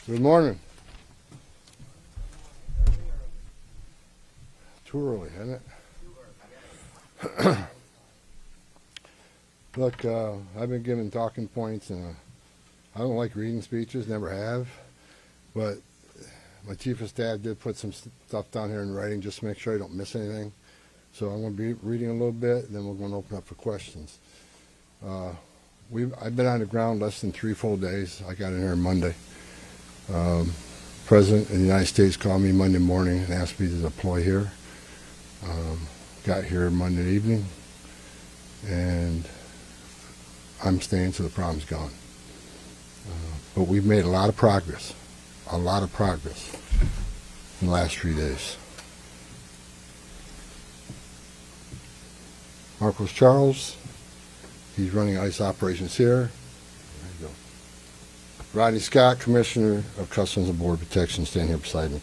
Good morning. Too early, isn't it? Look, I've been given talking points, and I don't like reading speeches, never have. But my chief of staff did put some stuff down here in writing just to make sure I don't miss anything. So I'm going to be reading a little bit, and then we're going to open up for questions. I've been on the ground less than 3 full days. I got in here Monday. President of the United States called me Monday morning and asked me to deploy here. Got here Monday evening, and I'm staying till the problem's gone. But we've made a lot of progress in the last 3 days. Marcos Charles, he's running ICE operations here. There you go. Rodney Scott, Commissioner of Customs and Border Protection, standing here beside me.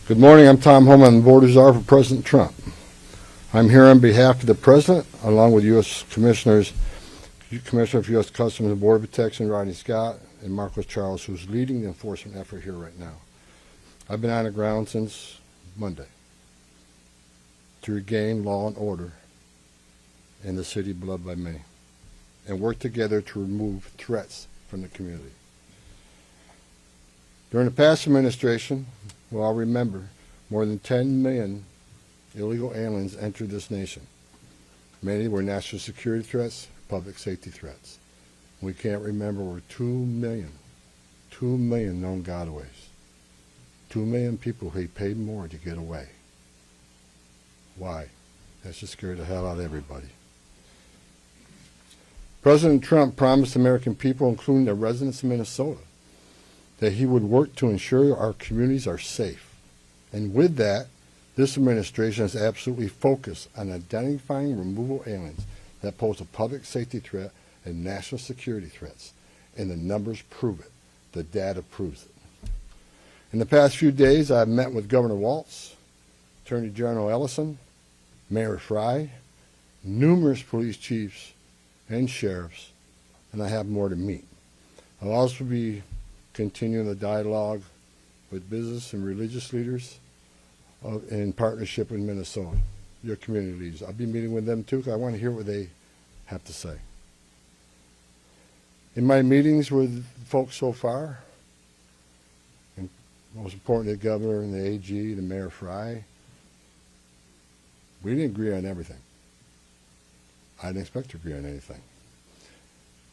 Good morning, I'm Tom Homan, the Border Czar for President Trump. I'm here on behalf of the President, along with U.S. Commissioner of U.S. Customs and Border Protection, Rodney Scott, and Marcos Charles, who's leading the enforcement effort here right now. I've been on the ground since Monday to regain law and order in the city beloved by many, and work together to remove threats from the community. During the past administration, we'll all remember, more than 10 million illegal aliens entered this nation. Many were national security threats, public safety threats. We can't remember over 2 million known gotaways. 2 million people who paid more to get away. Why? That should scare the hell out of everybody. President Trump promised American people, including the residents of Minnesota, that he would work to ensure our communities are safe. And with that, this administration is absolutely focused on identifying removal aliens that pose a public safety threat and national security threats. And the numbers prove it. The data proves it. In the past few days, I've met with Governor Walz, Attorney General Ellison, Mayor Frey, numerous police chiefs and sheriffs, and I have more to meet. I'll also be continuing the dialogue with business and religious leaders in partnership with Minnesota, your community leaders. I'll be meeting with them too, because I want to hear what they have to say. In my meetings with folks so far, and most importantly the governor and the AG, the Mayor Frey, we didn't agree on everything. I didn't expect to agree on anything.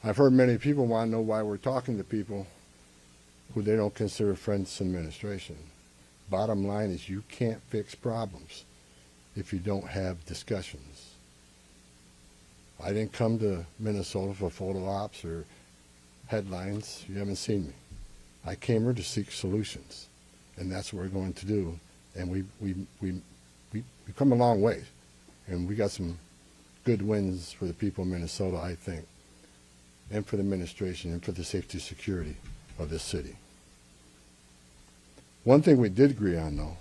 I've heard many people want to know why we're talking to people who they don't consider friends in administration. Bottom line is you can't fix problems if you don't have discussions. I didn't come to Minnesota for photo ops or headlines. You haven't seen me. I came here to seek solutions, and that's what we're going to do. And we've come a long way, and we got some good wins for the people of Minnesota, I think, and for the administration and for the safety and security of this city. One thing we did agree on, though,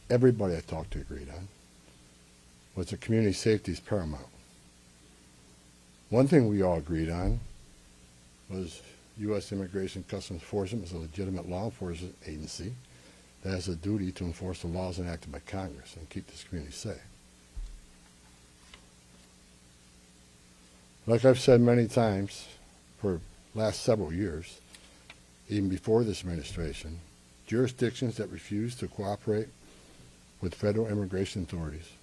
everybody I talked to agreed on, was that community safety is paramount. One thing we all agreed on was U.S. Immigration Customs Enforcement is a legitimate law enforcement agency that has a duty to enforce the laws enacted by Congress and keep this community safe. Like I've said many times for the last several years, even before this administration, jurisdictions that refuse to cooperate with federal immigration authorities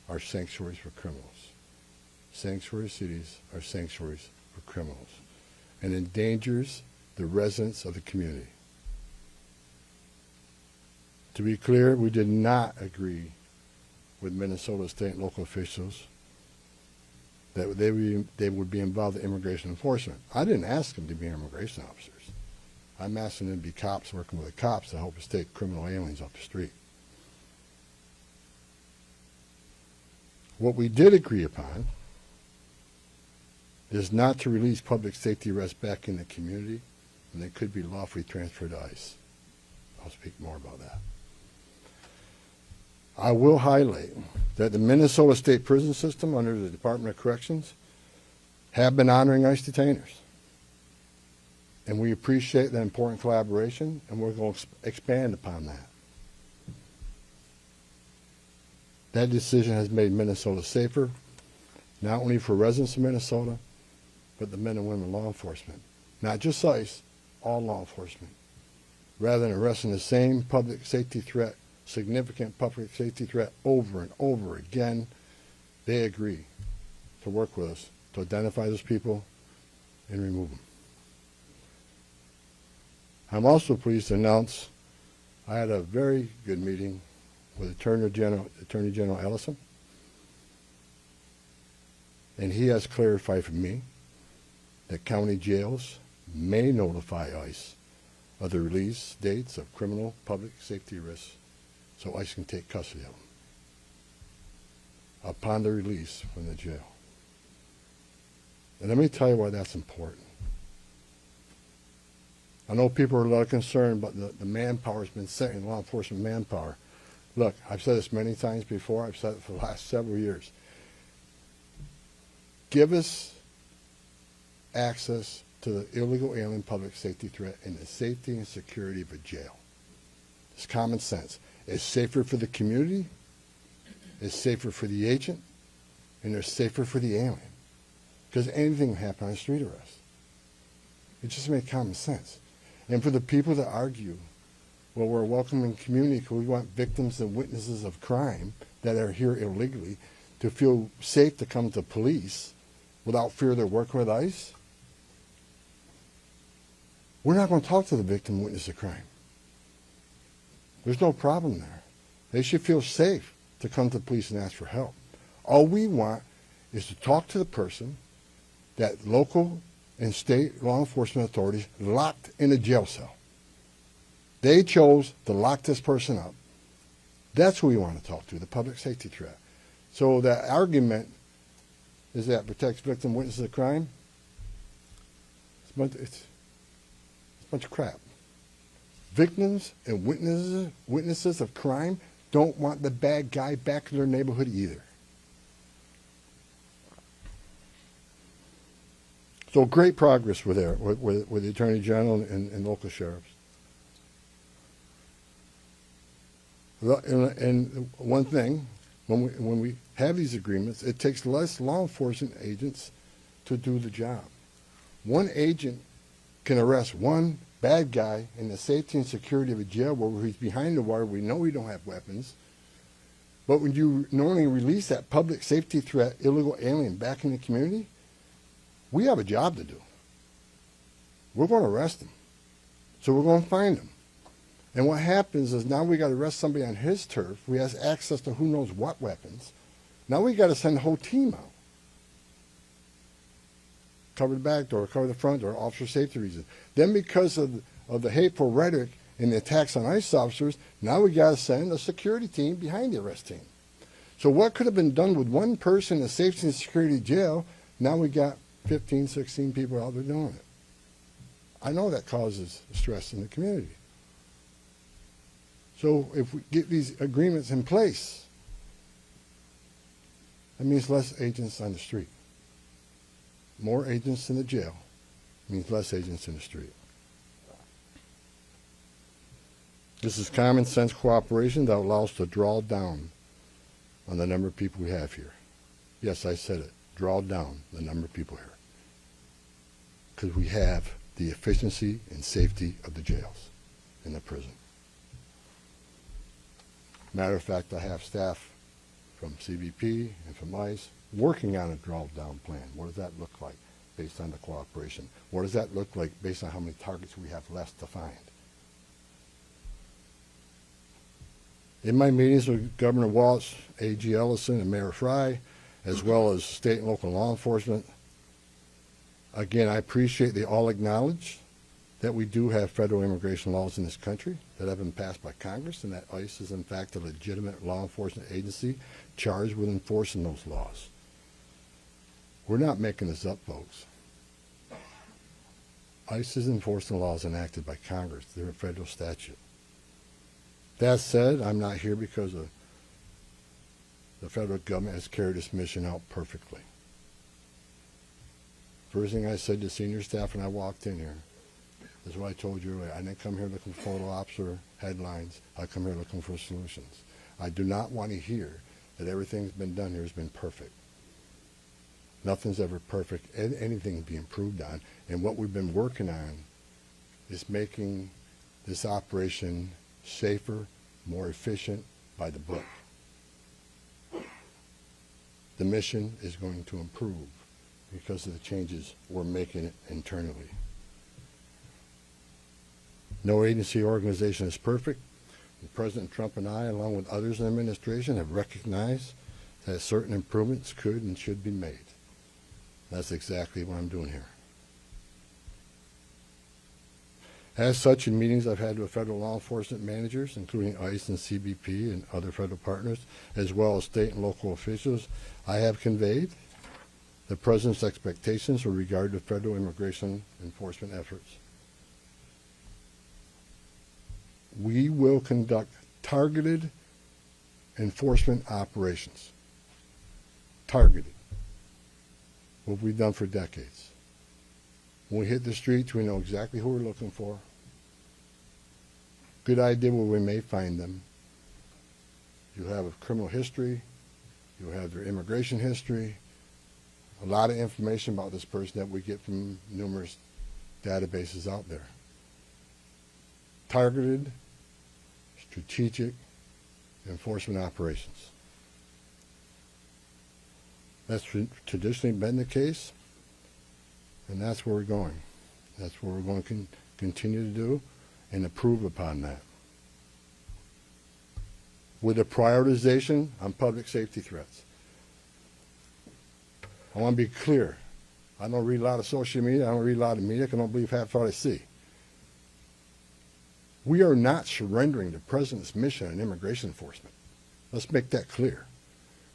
are sanctuaries for criminals. Sanctuary cities are sanctuaries for criminals, and endangers the residents of the community. To be clear, we did not agree with Minnesota state and local officials that they would be involved in immigration enforcement. I didn't ask them to be immigration officers. I'm asking them to be cops working with the cops to help us take criminal aliens off the street. What we did agree upon is not to release public safety arrests back in the community, and they could be lawfully transferred to ICE. I'll speak more about that. I will highlight that the Minnesota State Prison System under the Department of Corrections have been honoring ICE detainers. And we appreciate that important collaboration, and we're going to expand upon that. That decision has made Minnesota safer, not only for residents of Minnesota, but the men and women in law enforcement. Not just ICE, all law enforcement. Rather than arresting the same public safety threat, significant public safety threat over and over again, they agree to work with us to identify those people and remove them. I'm also pleased to announce I had a very good meeting with Attorney General Ellison, and he has clarified for me that county jails may notify ICE of the release dates of criminal public safety risks so ICE can take custody of them upon their release from the jail. And let me tell you why that's important. I know people are a lot concerned about the manpower has been set in law enforcement manpower. Look, I've said this many times before. I've said it for the last several years. Give us access to the illegal alien public safety threat and the safety and security of a jail. It's common sense. It's safer for the community, it's safer for the agent, and it's safer for the alien. Because anything can happen on a street arrest. It just makes common sense. And for the people that argue, well, we're a welcoming community because we want victims and witnesses of crime that are here illegally to feel safe to come to police without fear they're working with ICE, we're not going to talk to the victim and witness of crime. There's no problem there. They should feel safe to come to the police and ask for help. All we want is to talk to the person that local and state law enforcement authorities locked in a jail cell. They chose to lock this person up. That's who we want to talk to, the public safety threat. So that argument is that protects victim witnesses of crime. It's a bunch of crap. Victims and witnesses of crime don't want the bad guy back in their neighborhood either. So great progress with the Attorney General and local sheriffs. And one thing, when we have these agreements, it takes less law enforcement agents to do the job. One agent can arrest one bad guy in the safety and security of a jail where he's behind the wire. We know we don't have weapons. But when you normally release that public safety threat, illegal alien back in the community, we have a job to do. We're going to arrest him. So we're going to find him. And what happens is now we got to arrest somebody on his turf. We have access to who knows what weapons. Now we got to send the whole team out. Cover the back door, cover the front door, officer safety reasons. Then because of the hateful rhetoric and the attacks on ICE officers, now we got to send a security team behind the arrest team. So what could have been done with one person in a safety and security jail, now we got 15, 16 people out there doing it. I know that causes stress in the community. So if we get these agreements in place, that means less agents on the street. More agents in the jail means less agents in the street. This is common sense cooperation that allows us to draw down on the number of people we have here. Yes, I said it. Draw down the number of people here. Because we have the efficiency and safety of the jails and the prison. Matter of fact, I have staff from CBP and from ICE working on a draw-down plan. What does that look like based on the cooperation? What does that look like based on how many targets we have left to find? In my meetings with Governor Walz, AG Ellison, and Mayor Frey, as well as state and local law enforcement, again, I appreciate they all acknowledge that we do have federal immigration laws in this country that have been passed by Congress, and that ICE is in fact a legitimate law enforcement agency charged with enforcing those laws. We're not making this up, folks. ICE is enforcing laws enacted by Congress. They're a federal statute. That said, I'm not here because the federal government has carried this mission out perfectly. First thing I said to senior staff when I walked in here, That's what I told you earlier. I didn't come here looking for photo ops or headlines. I come here looking for solutions. I do not want to hear that everything's been done here has been perfect. Nothing's ever perfect. Anything can be improved on. And what we've been working on is making this operation safer, more efficient, by the book. The mission is going to improve because of the changes we're making internally. No agency or organization is perfect. And President Trump and I, along with others in the administration, have recognized that certain improvements could and should be made. That's exactly what I'm doing here. As such, in meetings I've had with federal law enforcement managers, including ICE and CBP and other federal partners, as well as state and local officials, I have conveyed the President's expectations with regard to federal immigration enforcement efforts. We will conduct targeted enforcement operations. Targeted. What we've done for decades. When we hit the streets, we know exactly who we're looking for. Good idea where we may find them. You have a criminal history. You have their immigration history. A lot of information about this person that we get from numerous databases out there. Targeted, strategic enforcement operations. That's traditionally been the case. And that's where we're going. That's what we're going to continue to do and improve upon that. With a prioritization on public safety threats. I want to be clear. I don't read a lot of social media. I don't read a lot of media. I don't believe half what I see. We are not surrendering the President's mission in immigration enforcement. Let's make that clear.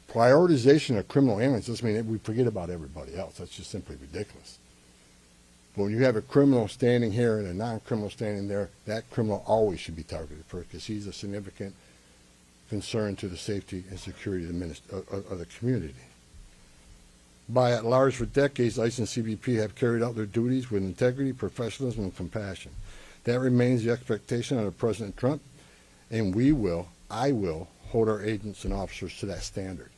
Prioritization of criminal aliens doesn't mean that we forget about everybody else. That's just simply ridiculous. But when you have a criminal standing here and a non-criminal standing there, that criminal always should be targeted first because he's a significant concern to the safety and security of the community. By and large, for decades, ICE and CBP have carried out their duties with integrity, professionalism, and compassion. That remains the expectation of President Trump, and I will, hold our agents and officers to that standard.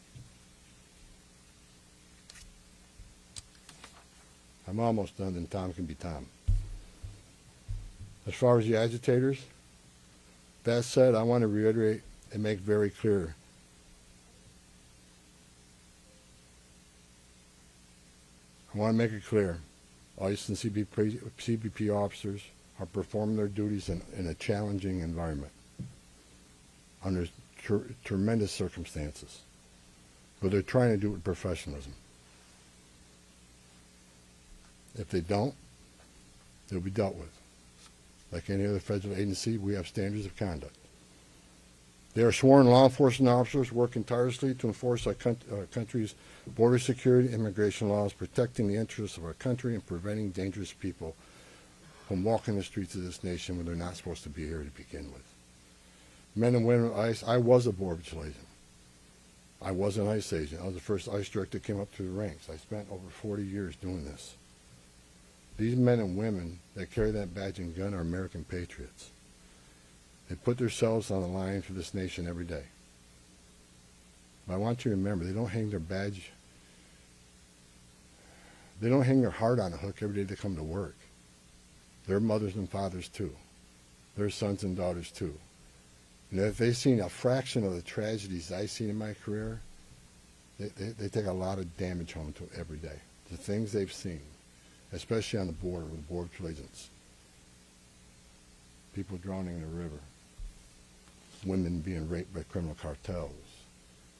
I'm almost done, and Tom can be Tom. As far as the agitators, that said, I want to reiterate and make very clear. I want to make it clear. ICE and CBP officers are performing their duties in a challenging environment under tremendous circumstances. But they're trying to do it with professionalism. If they don't, they'll be dealt with. Like any other federal agency, we have standards of conduct. They are sworn law enforcement officers working tirelessly to enforce our country's border security and immigration laws, protecting the interests of our country and preventing dangerous people from walking the streets of this nation when they're not supposed to be here to begin with. Men and women of ICE, I was a Border Patrol agent. I was an ICE agent. I was the first ICE director that came up through the ranks. I spent over 40 years doing this. These men and women that carry that badge and gun are American patriots. They put themselves on the line for this nation every day. But I want you to remember, they don't hang their badge, they don't hang their heart on a hook every day they come to work. They're mothers and fathers too. They're sons and daughters too. And if they've seen a fraction of the tragedies I've seen in my career, they take a lot of damage home to every day. The things they've seen, especially on the border with Border Patrol agents. People drowning in the river. Women being raped by criminal cartels.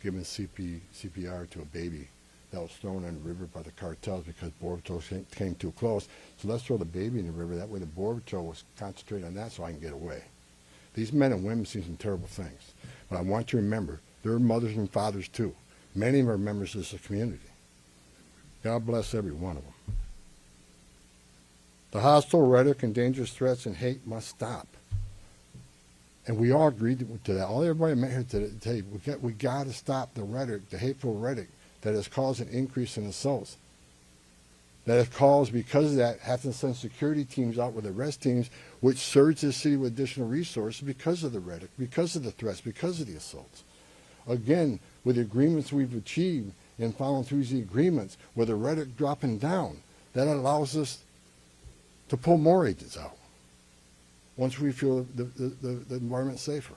Giving CPR to a baby that was thrown in the river by the cartels because Border Patrol came too close. So let's throw the baby in the river. That way the Border Patrol was concentrating on that so I can get away. These men and women see some terrible things. But I want you to remember, they're mothers and fathers too. Many of them are members of this community. God bless every one of them. The hostile rhetoric and dangerous threats and hate must stop. And we all agreed to that. All everybody met here to tell you, we got to stop the rhetoric, the hateful rhetoric that has caused an increase in assaults. that have caused, because of that, have to send security teams out with arrest teams, which surge the city with additional resources because of the rhetoric, because of the threats, because of the assaults. Again, with the agreements we've achieved and following through the agreements, with the rhetoric dropping down, that allows us to pull more agents out once we feel the environment's safer.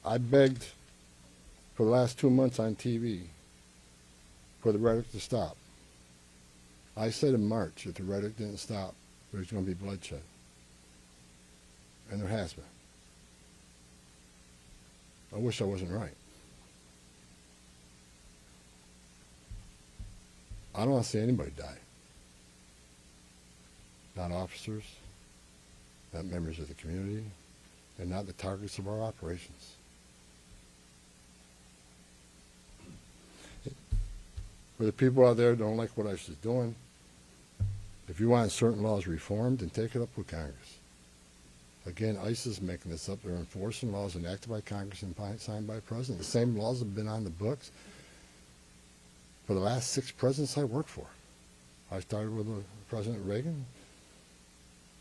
I begged for the last 2 months on TV for the rhetoric to stop. I said in March if the rhetoric didn't stop, there was going to be bloodshed. And there has been. I wish I wasn't right. I don't want to see anybody die. Not officers, not members of the community, and not the targets of our operations. For the people out there who don't like what ICE is doing, if you want certain laws reformed, then take it up with Congress. Again, ICE is making this up. They're enforcing laws enacted by Congress and signed by the President. The same laws have been on the books for the last 6 presidents I worked for. I started with President Reagan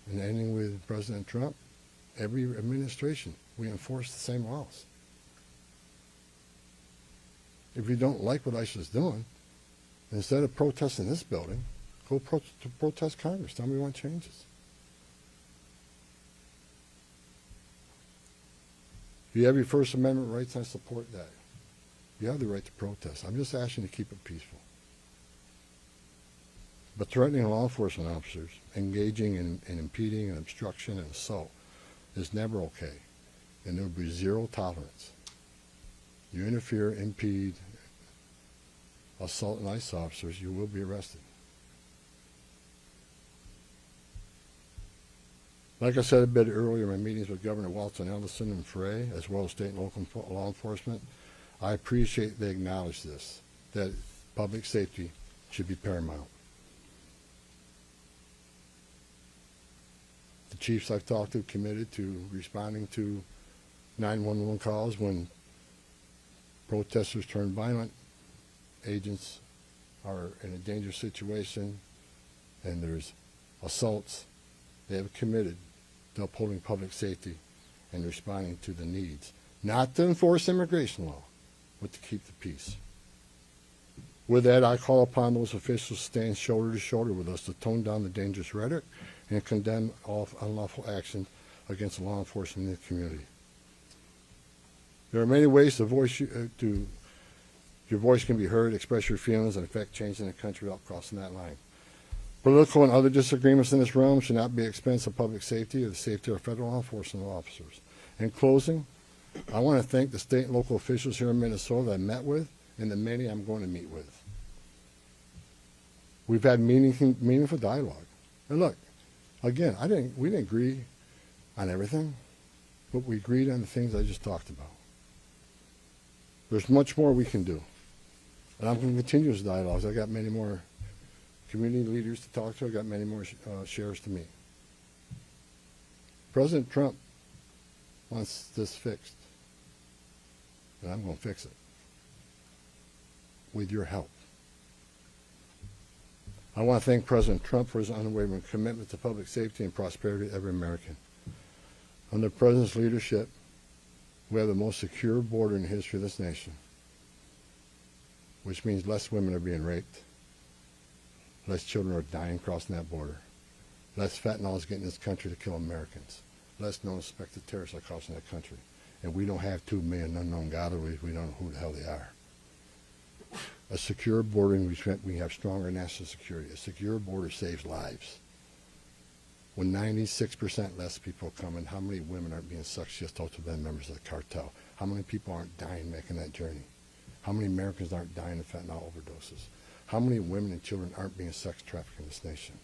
and ending with President Trump. Every administration, we enforce the same laws. If you don't like what ICE is doing, instead of protesting this building, go protest Congress. Tell me we want changes. If you have your First Amendment rights, I support that. You have the right to protest. I'm just asking you to keep it peaceful. But threatening law enforcement officers, engaging in impeding and obstruction and assault is never okay. And there will be zero tolerance. You interfere, impede, assault ICE officers, you will be arrested. Like I said a bit earlier in my meetings with Governor Walz and Ellison and Frey, as well as state and local law enforcement, I appreciate they acknowledge this, that public safety should be paramount. The chiefs I've talked to committed to responding to 911 calls when protesters turn violent, agents are in a dangerous situation, and there's assaults. They have committed to upholding public safety and responding to the needs, not to enforce immigration law, but to keep the peace. With that, I call upon those officials to stand shoulder to shoulder with us to tone down the dangerous rhetoric and condemn all unlawful action against law enforcement in the community. There are many ways your voice can be heard, express your feelings, and affect change in the country without crossing that line. Political and other disagreements in this realm should not be at the expense of public safety or the safety of federal law enforcement officers. In closing, I want to thank the state and local officials here in Minnesota that I met with and the many I'm going to meet with. We've had meaningful dialogue. And look, again, we didn't agree on everything, but we agreed on the things I just talked about. There's much more we can do. And I'm going to continue those dialogues. I've got many more community leaders to talk to. I've got many more sheriffs to meet. President Trump wants this fixed. And I'm going to fix it. With your help. I want to thank President Trump for his unwavering commitment to public safety and prosperity of every American. Under the President's leadership, we have the most secure border in the history of this nation, which means less women are being raped, less children are dying crossing that border, less fentanyl is getting in this country to kill Americans, less known suspected terrorists are crossing that country, and we don't have 2 million unknown gotaways. We don't know who the hell they are. A secure border, we have stronger national security. A secure border saves lives. When 96% less people come in, how many women aren't being sucked to them members of the cartel? How many people aren't dying making that journey? How many Americans aren't dying of fentanyl overdoses? How many women and children aren't being sex trafficked in this nation?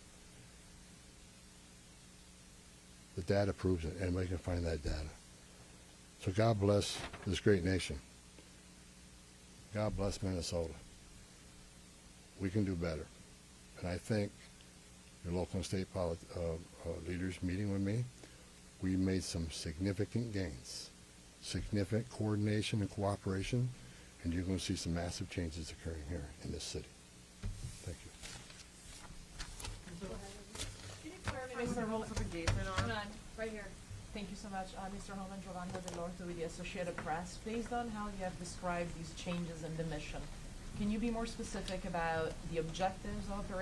The data proves it. Anybody can find that data. So God bless this great nation. God bless Minnesota. We can do better. And I think your local and state leaders meeting with me, we made some significant gains, significant coordination and cooperation, and you're going to see some massive changes occurring here in this city. Thank you. Can you clarify what the rules of engagement Hold are? on, right here. Thank you so much. Mr. Homan, Giovanna Dell'Orto with the Associated Press. Based on how you have described these changes in the mission, can you be more specific about the objectives of Operation